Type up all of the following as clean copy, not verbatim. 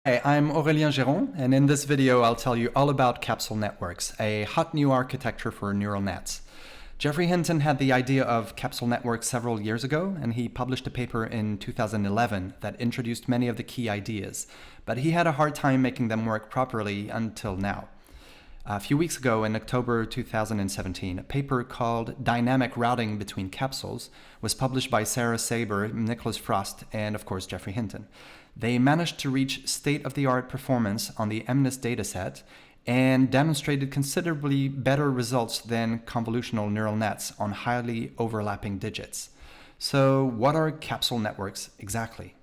Hey, I'm Aurélien Géron, and in this video I'll tell you all about capsule networks, a hot new architecture for neural nets. Geoffrey Hinton had the idea of capsule networks several years ago, and he published a paper in 2011 that introduced many of the key ideas, but he had a hard time making them work properly until now. A few weeks ago, in October 2017, a paper called Dynamic Routing Between Capsules was published by Sara, Sabour, Nicholas Frosst, and of course Geoffrey Hinton. They managed to reach state-of-the-art performance on the MNIST dataset and demonstrated considerably better results than convolutional neural nets on highly overlapping digits. So what are capsule networks exactly?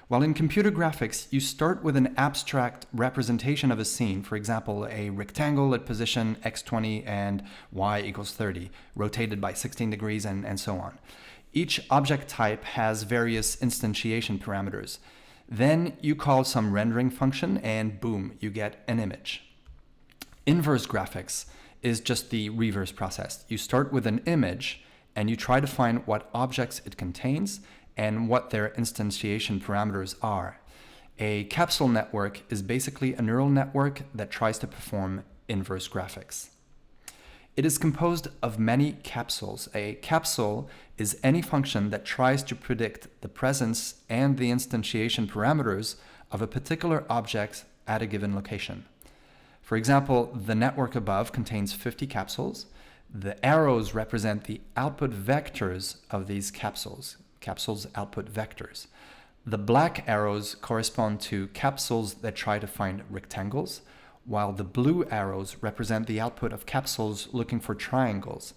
Well, in computer graphics, you start with an abstract representation of a scene, for example, a rectangle at position x20 and y equals 30, rotated by 16 degrees and so on. Each object type has various instantiation parameters. Then you call some rendering function and boom, you get an image. Inverse graphics is just the reverse process. You start with an image and you try to find what objects it contains and what their instantiation parameters are. A capsule network is basically a neural network that tries to perform inverse graphics. It is composed of many capsules. A capsule is any function that tries to predict the presence and the instantiation parameters of a particular object at a given location. For example, the network above contains 50 capsules. The arrows represent the output vectors of these capsules output vectors. The black arrows correspond to capsules that try to find rectangles, while the blue arrows represent the output of capsules looking for triangles.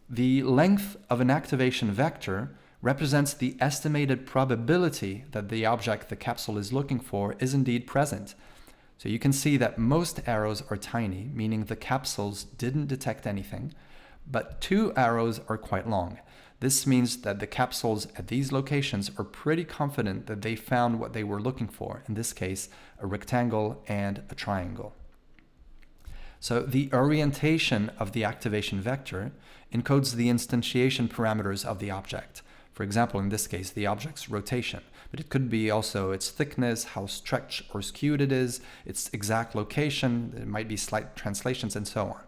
The length of an activation vector represents the estimated probability that the object the capsule is looking for is indeed present. So you can see that most arrows are tiny, meaning the capsules didn't detect anything, but 2 arrows are quite long. This means that the capsules at these locations are pretty confident that they found what they were looking for, in this case, a rectangle and a triangle. So the orientation of the activation vector encodes the instantiation parameters of the object. For example, in this case, the object's rotation, but it could be also its thickness, how stretched or skewed it is, its exact location, there might be slight translations and so on.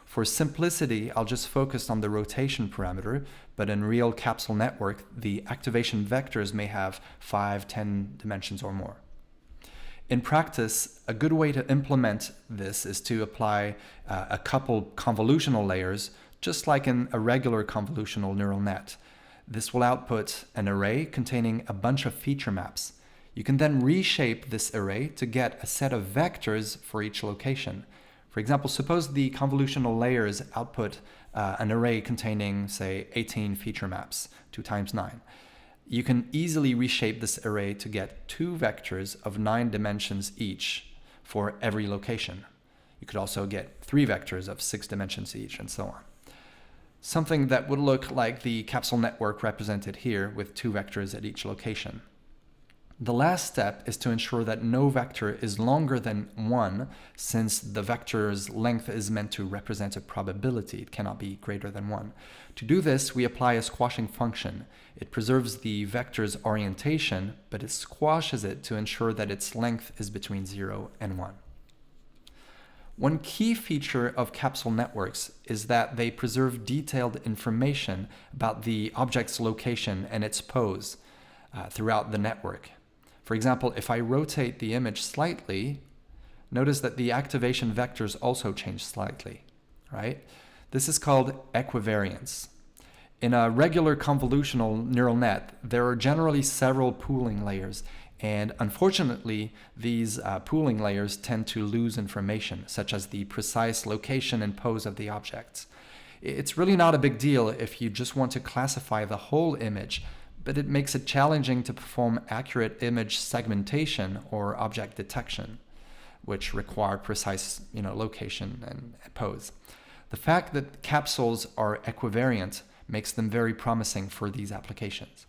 For simplicity, I'll just focus on the rotation parameter, but in real capsule network, the activation vectors may have 5, 10 dimensions or more. In practice, a good way to implement this is to apply a couple convolutional layers, just like in a regular convolutional neural net. This will output an array containing a bunch of feature maps. You can then reshape this array to get a set of vectors for each location. For example, suppose the convolutional layers output an array containing, say, 18 feature maps, 2 times 9. You can easily reshape this array to get 2 vectors of 9 dimensions each for every location. You could also get 3 vectors of 6 dimensions each, and so on. Something that would look like the capsule network represented here with 2 vectors at each location. The last step is to ensure that no vector is longer than 1, since the vector's length is meant to represent a probability. It cannot be greater than 1. To do this, we apply a squashing function. It preserves the vector's orientation, but it squashes it to ensure that its length is between 0 and 1. One key feature of capsule networks is that they preserve detailed information about the object's location and its pose throughout the network. For example, if I rotate the image slightly, notice that the activation vectors also change slightly, right? This is called equivariance. In a regular convolutional neural net, there are generally several pooling layers, and unfortunately, these pooling layers tend to lose information, such as the precise location and pose of the objects. It's really not a big deal if you just want to classify the whole image, but it makes it challenging to perform accurate image segmentation or object detection, which require precise location and pose. The fact that capsules are equivariant makes them very promising for these applications.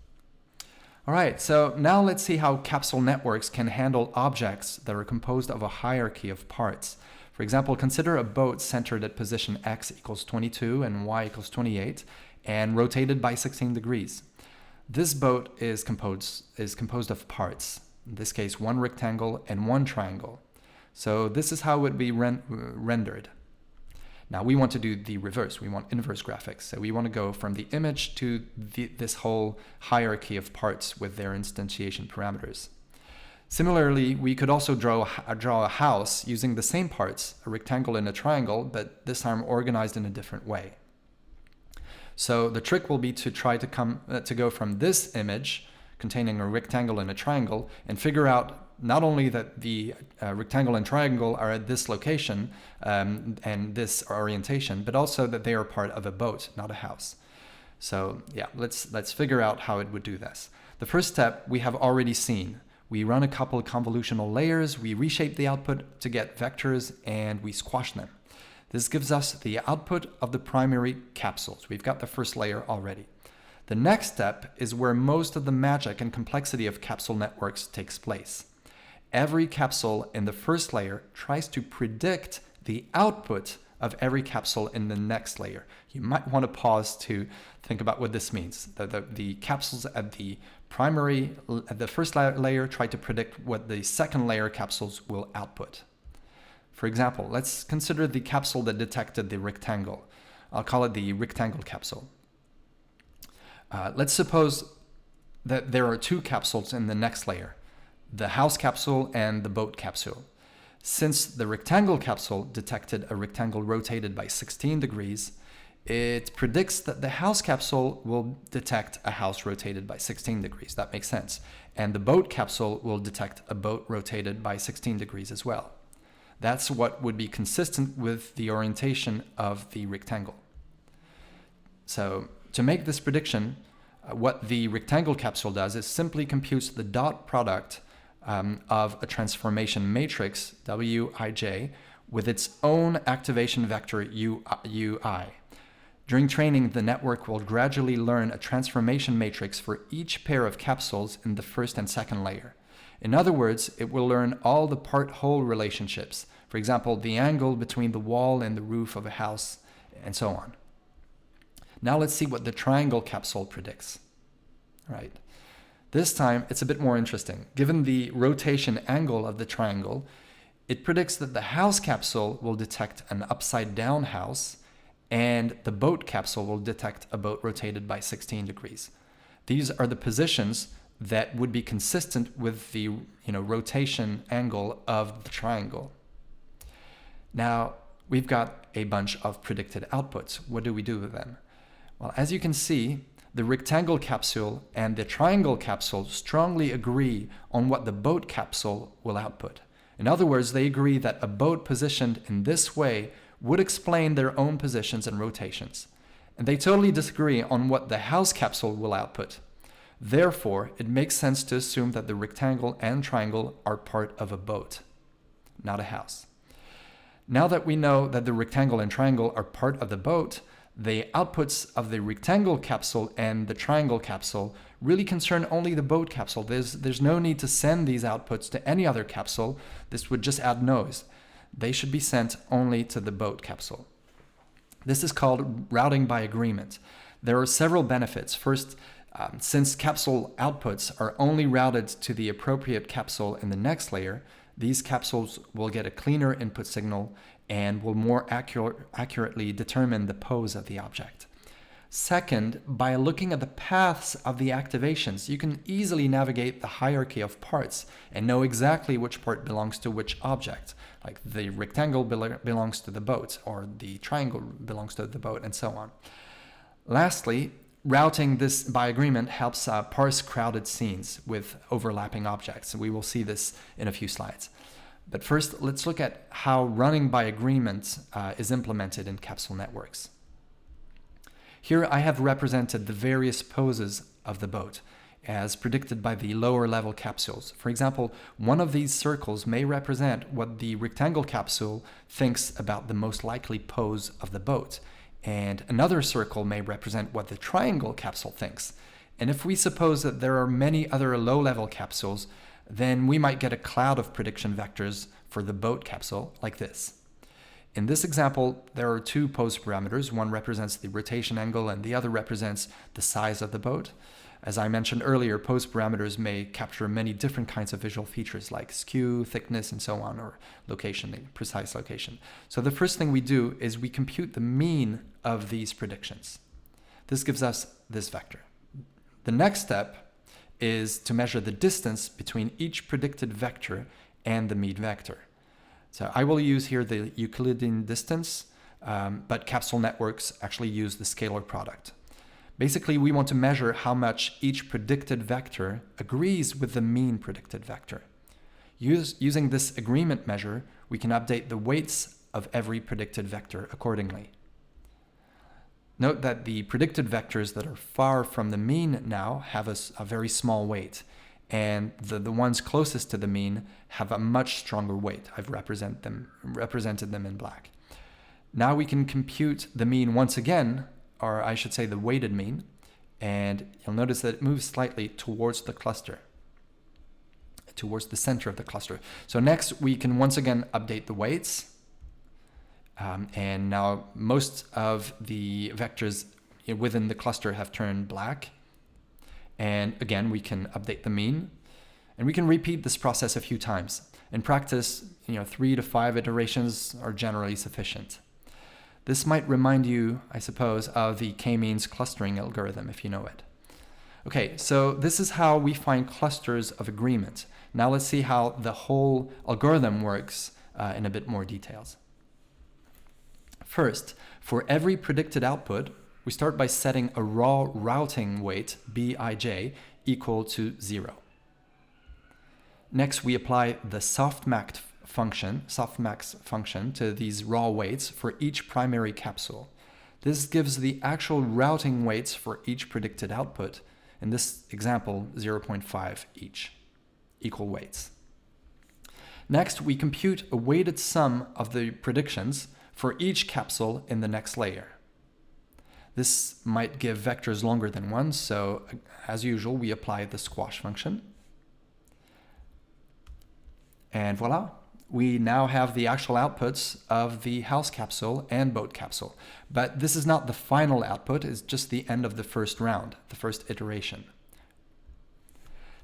All right, so now let's see how capsule networks can handle objects that are composed of a hierarchy of parts. For example, consider a boat centered at position x equals 22 and y equals 28 and rotated by 16 degrees. This boat is composed of parts. In this case, one rectangle and one triangle. So this is how it would be rendered. Now we want to do the reverse. We want inverse graphics. So we want to go from the image to this whole hierarchy of parts with their instantiation parameters. Similarly, we could also draw a house using the same parts, a rectangle and a triangle, but this time organized in a different way. So the trick will be to try to go from this image containing a rectangle and a triangle and figure out not only that the rectangle and triangle are at this location and this orientation, but also that they are part of a boat, not a house. So yeah, let's figure out how it would do this. The first step we have already seen. We run a couple of convolutional layers, we reshape the output to get vectors, and we squash them. This gives us the output of the primary capsules. We've got the first layer already. The next step is where most of the magic and complexity of capsule networks takes place. Every capsule in the first layer tries to predict the output of every capsule in the next layer. You might want to pause to think about what this means. The capsules at the first layer try to predict what the second layer capsules will output. For example, let's consider the capsule that detected the rectangle. I'll call it the rectangle capsule. Let's suppose that there are two capsules in the next layer, the house capsule and the boat capsule. Since the rectangle capsule detected a rectangle rotated by 16 degrees, it predicts that the house capsule will detect a house rotated by 16 degrees. That makes sense. And the boat capsule will detect a boat rotated by 16 degrees as well. That's what would be consistent with the orientation of the rectangle. So to make this prediction, what the rectangle capsule does is simply computes the dot product of a transformation matrix, Wij, with its own activation vector, Ui. During training, the network will gradually learn a transformation matrix for each pair of capsules in the first and second layer. In other words, it will learn all the part-whole relationships, for example, the angle between the wall and the roof of a house, and so on. Now let's see what the triangle capsule predicts. Right. This time, it's a bit more interesting. Given the rotation angle of the triangle, it predicts that the house capsule will detect an upside-down house, and the boat capsule will detect a boat rotated by 16 degrees. These are the positions that would be consistent with the rotation angle of the triangle. Now, we've got a bunch of predicted outputs. What do we do with them? Well, as you can see, the rectangle capsule and the triangle capsule strongly agree on what the boat capsule will output. In other words, they agree that a boat positioned in this way would explain their own positions and rotations. And they totally disagree on what the house capsule will output. Therefore, it makes sense to assume that the rectangle and triangle are part of a boat, not a house. Now that we know that the rectangle and triangle are part of the boat, the outputs of the rectangle capsule and the triangle capsule really concern only the boat capsule. There's no need to send these outputs to any other capsule. This would just add noise. They should be sent only to the boat capsule. This is called routing by agreement. There are several benefits. First, since capsule outputs are only routed to the appropriate capsule in the next layer, these capsules will get a cleaner input signal and will more accurately determine the pose of the object. Second, by looking at the paths of the activations, you can easily navigate the hierarchy of parts and know exactly which part belongs to which object. Like the rectangle belongs to the boat, or the triangle belongs to the boat, and so on. Lastly, routing this by agreement helps parse crowded scenes with overlapping objects. We will see this in a few slides. But first, let's look at how running by agreement is implemented in capsule networks. Here I have represented the various poses of the boat as predicted by the lower level capsules. For example, one of these circles may represent what the rectangle capsule thinks about the most likely pose of the boat, and another circle may represent what the triangle capsule thinks. And if we suppose that there are many other low-level capsules, then we might get a cloud of prediction vectors for the boat capsule like this. In this example, there are two pose parameters. One represents the rotation angle and the other represents the size of the boat. As I mentioned earlier, pose parameters may capture many different kinds of visual features like skew, thickness, and so on, or location, precise location. So the first thing we do is we compute the mean of these predictions. This gives us this vector. The next step is to measure the distance between each predicted vector and the mean vector. So I will use here the Euclidean distance, but capsule networks actually use the scalar product. Basically, we want to measure how much each predicted vector agrees with the mean predicted vector. Using this agreement measure, we can update the weights of every predicted vector accordingly. Note that the predicted vectors that are far from the mean now have a very small weight, and the ones closest to the mean have a much stronger weight. I've represented them in black. Now we can compute the mean once again, or I should say the weighted mean, and you'll notice that it moves slightly towards the cluster, towards the center of the cluster. So next we can once again update the weights, and now most of the vectors within the cluster have turned black. And again, we can update the mean, and we can repeat this process a few times. In practice, 3 to 5 iterations are generally sufficient. This might remind you, I suppose, of the k-means clustering algorithm, if you know it. Okay, so this is how we find clusters of agreement. Now let's see how the whole algorithm works in a bit more details. First, for every predicted output, we start by setting a raw routing weight, Bij, equal to 0. Next, we apply the softmax function to these raw weights for each primary capsule. This gives the actual routing weights for each predicted output, in this example 0.5 each, equal weights. Next, we compute a weighted sum of the predictions for each capsule in the next layer. This might give vectors longer than 1, so as usual, we apply the squash function. And voila, we now have the actual outputs of the house capsule and boat capsule. But this is not the final output, it's just the end of the first round, the first iteration.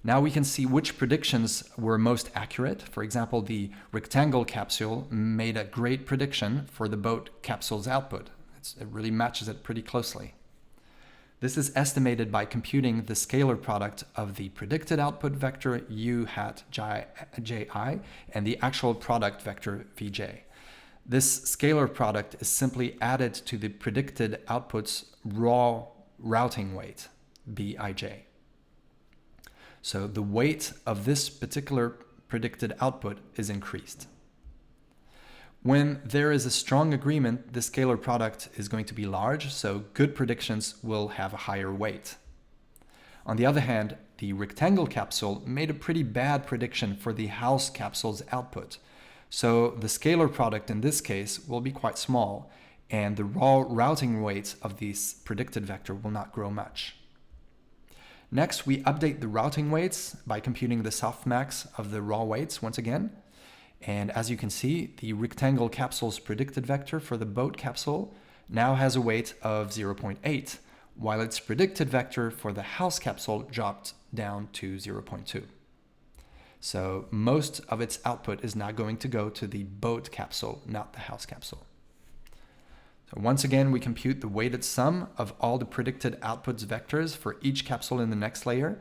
Now we can see which predictions were most accurate. For example, the rectangle capsule made a great prediction for the boat capsule's output. It really matches it pretty closely. This is estimated by computing the scalar product of the predicted output vector u hat ji and the actual product vector vj. This scalar product is simply added to the predicted output's raw routing weight, bij. So the weight of this particular predicted output is increased. When there is a strong agreement, the scalar product is going to be large, so good predictions will have a higher weight. On the other hand, the rectangle capsule made a pretty bad prediction for the house capsule's output, so the scalar product in this case will be quite small, and the raw routing weight of this predicted vector will not grow much. Next, we update the routing weights by computing the softmax of the raw weights once again. And as you can see, the rectangle capsule's predicted vector for the boat capsule now has a weight of 0.8, while its predicted vector for the house capsule dropped down to 0.2. So most of its output is now going to go to the boat capsule, not the house capsule. So once again, we compute the weighted sum of all the predicted outputs vectors for each capsule in the next layer,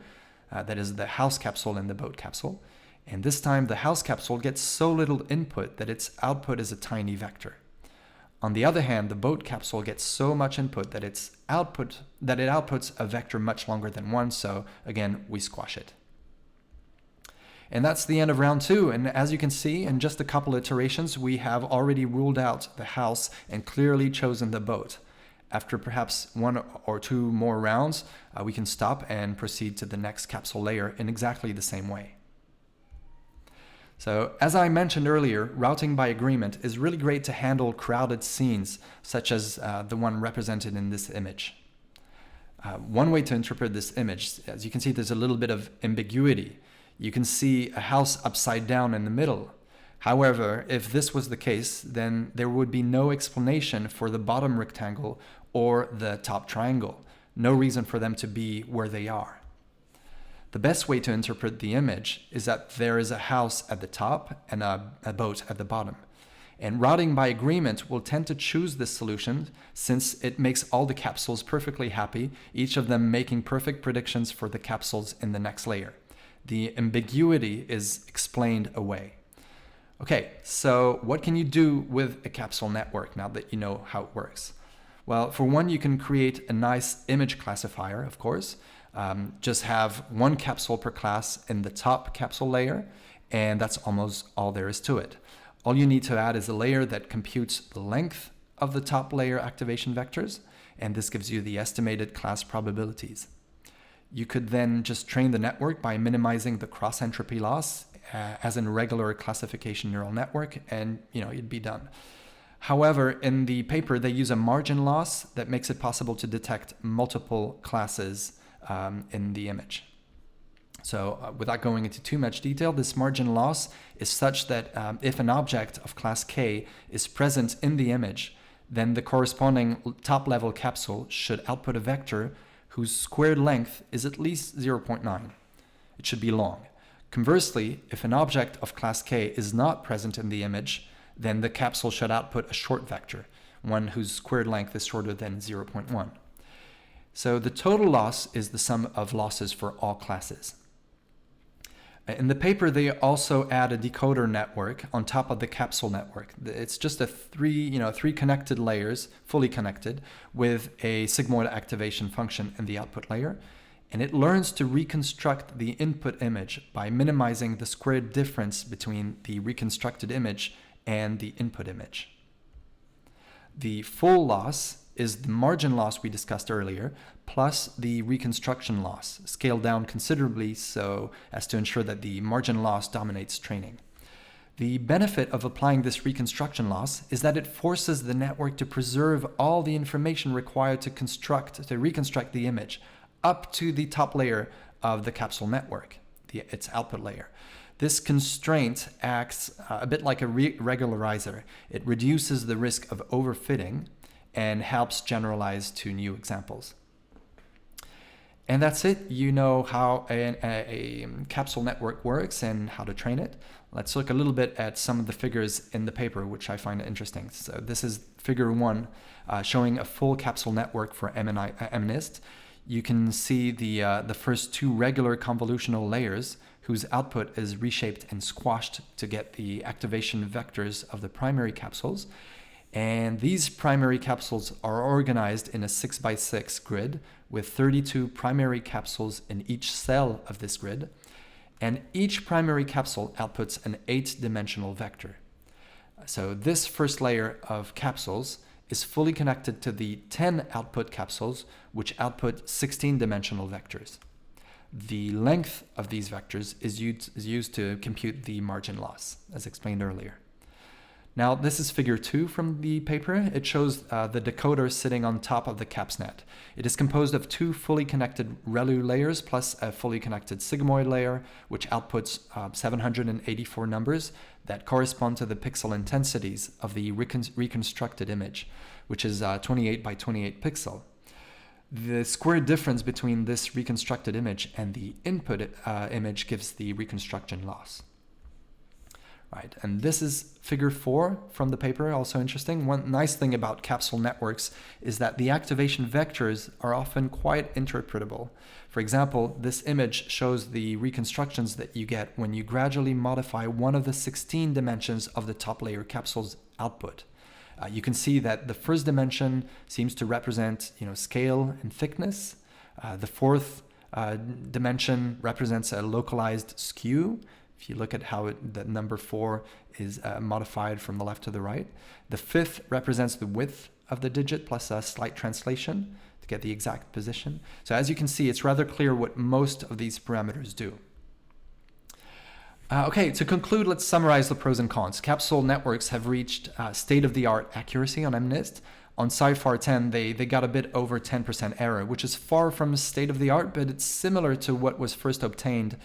that is the house capsule and the boat capsule. And this time the house capsule gets so little input that its output is a tiny vector. On the other hand, the boat capsule gets so much input that it outputs a vector much longer than 1, so again, we squash it. And that's the end of round 2, and as you can see, in just a couple iterations, we have already ruled out the house and clearly chosen the boat. After perhaps 1 or 2 more rounds, we can stop and proceed to the next capsule layer in exactly the same way. So, as I mentioned earlier, routing by agreement is really great to handle crowded scenes, such as the one represented in this image. One way to interpret this image, as you can see, there's a little bit of ambiguity. You can see a house upside down in the middle. However, if this was the case, then there would be no explanation for the bottom rectangle or the top triangle. No reason for them to be where they are. The best way to interpret the image is that there is a house at the top and a boat at the bottom. And routing by agreement will tend to choose this solution since it makes all the capsules perfectly happy, each of them making perfect predictions for the capsules in the next layer. The ambiguity is explained away. Okay, so what can you do with a capsule network now that you know how it works? Well, for one, you can create a nice image classifier, of course. Just have one capsule per class in the top capsule layer, and that's almost all there is to it. All you need to add is a layer that computes the length of the top layer activation vectors, and this gives you the estimated class probabilities. You could then just train the network by minimizing the cross-entropy loss as in a regular classification neural network, and you'd be done. However, in the paper, they use a margin loss that makes it possible to detect multiple classes in the image. So without going into too much detail, this margin loss is such that if an object of class K is present in the image, then the corresponding top-level capsule should output a vector whose squared length is at least 0.9. It should be long. Conversely, if an object of class K is not present in the image, then the capsule should output a short vector, one whose squared length is shorter than 0.1. So the total loss is the sum of losses for all classes. In the paper, they also add a decoder network on top of the capsule network. It's just three connected layers, fully connected, with a sigmoid activation function in the output layer. And it learns to reconstruct the input image by minimizing the squared difference between the reconstructed image and the input image. The full loss is the margin loss we discussed earlier, plus the reconstruction loss, scaled down considerably so as to ensure that the margin loss dominates training. The benefit of applying this reconstruction loss is that it forces the network to preserve all the information required to reconstruct the image up to the top layer of the capsule network, its output layer. This constraint acts a bit like a regularizer. It reduces the risk of overfitting and helps generalize to new examples. And that's it. You know how a capsule network works and how to train it. Let's look a little bit at some of the figures in the paper, which I find interesting. So this is figure 1, showing a full capsule network for MNIST. You can see the first 2 regular convolutional layers whose output is reshaped and squashed to get the activation vectors of the primary capsules. And these primary capsules are organized in a 6x6 grid with 32 primary capsules in each cell of this grid. And each primary capsule outputs an 8-dimensional vector. So this first layer of capsules is fully connected to the 10 output capsules, which output 16-dimensional vectors. The length of these vectors is used to compute the margin loss, as explained earlier. Now, this is figure 2 from the paper. It shows the decoder sitting on top of the CapsNet. It is composed of 2 fully connected ReLU layers plus a fully connected sigmoid layer, which outputs 784 numbers that correspond to the pixel intensities of the reconstructed image, which is 28 by 28 pixel. The square difference between this reconstructed image and the input image gives the reconstruction loss. Right, and this is figure 4 from the paper, also interesting. One nice thing about capsule networks is that the activation vectors are often quite interpretable. For example, this image shows the reconstructions that you get when you gradually modify one of the 16 dimensions of the top layer capsule's output. You can see that the first dimension seems to represent scale and thickness. The fourth dimension represents a localized skew. If you look at how the number 4 is modified from the left to the right. The fifth represents the width of the digit plus a slight translation to get the exact position. So as you can see, it's rather clear what most of these parameters do. Okay, to conclude, let's summarize the pros and cons. Capsule networks have reached state-of-the-art accuracy on MNIST. On CIFAR 10, they got a bit over 10% error, which is far from state-of-the-art, but it's similar to what was first obtained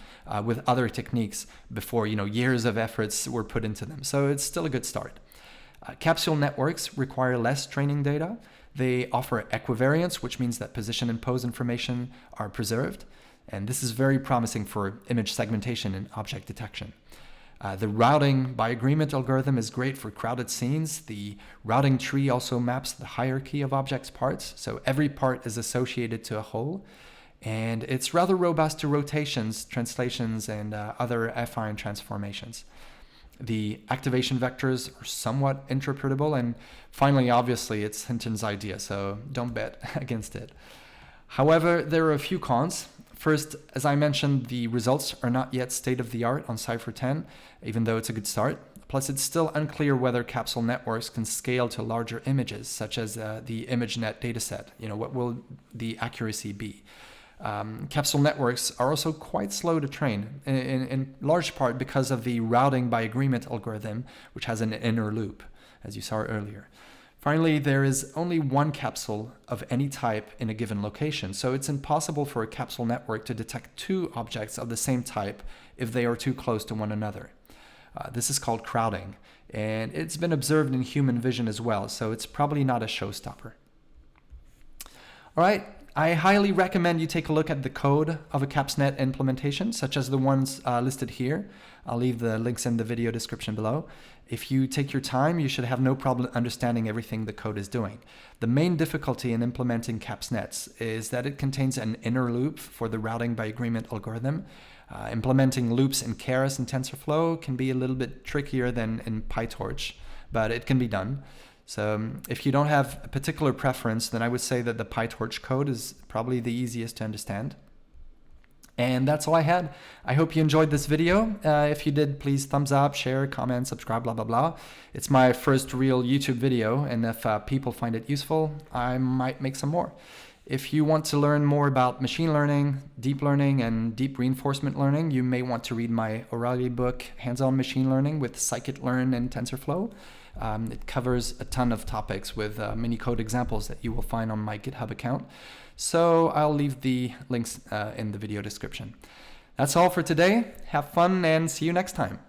with other techniques before years of efforts were put into them. So it's still a good start. Capsule networks require less training data. They offer equivariance, which means that position and pose information are preserved. And this is very promising for image segmentation and object detection. The routing by agreement algorithm is great for crowded scenes. The routing tree also maps the hierarchy of objects' parts, so every part is associated to a whole. And it's rather robust to rotations, translations, and other affine transformations. The activation vectors are somewhat interpretable, and finally, obviously, it's Hinton's idea, so don't bet against it. However, there are a few cons. First, as I mentioned, the results are not yet state-of-the-art on Cypher 10, even though it's a good start. Plus, it's still unclear whether capsule networks can scale to larger images, such as the ImageNet dataset. What will the accuracy be? Capsule networks are also quite slow to train, in large part because of the routing by agreement algorithm, which has an inner loop, as you saw earlier. Finally, there is only one capsule of any type in a given location, so it's impossible for a capsule network to detect two objects of the same type if they are too close to one another. This is called crowding, and it's been observed in human vision as well, so it's probably not a showstopper. All right, I highly recommend you take a look at the code of a CapsNet implementation, such as the ones listed here. I'll leave the links in the video description below. If you take your time, you should have no problem understanding everything the code is doing. The main difficulty in implementing CapsNets is that it contains an inner loop for the routing by agreement algorithm. Implementing loops in Keras and TensorFlow can be a little bit trickier than in PyTorch, but it can be done. So if you don't have a particular preference, then I would say that the PyTorch code is probably the easiest to understand. And that's all I had. I hope you enjoyed this video. If you did, please thumbs up, share, comment, subscribe, blah, blah, blah. It's my first real YouTube video, and if people find it useful, I might make some more. If you want to learn more about machine learning, deep learning, and deep reinforcement learning, you may want to read my O'Reilly book, Hands-on Machine Learning with Scikit-Learn and TensorFlow. It covers a ton of topics with mini code examples that you will find on my GitHub account. So I'll leave the links in the video description. That's all for today. Have fun and see you next time.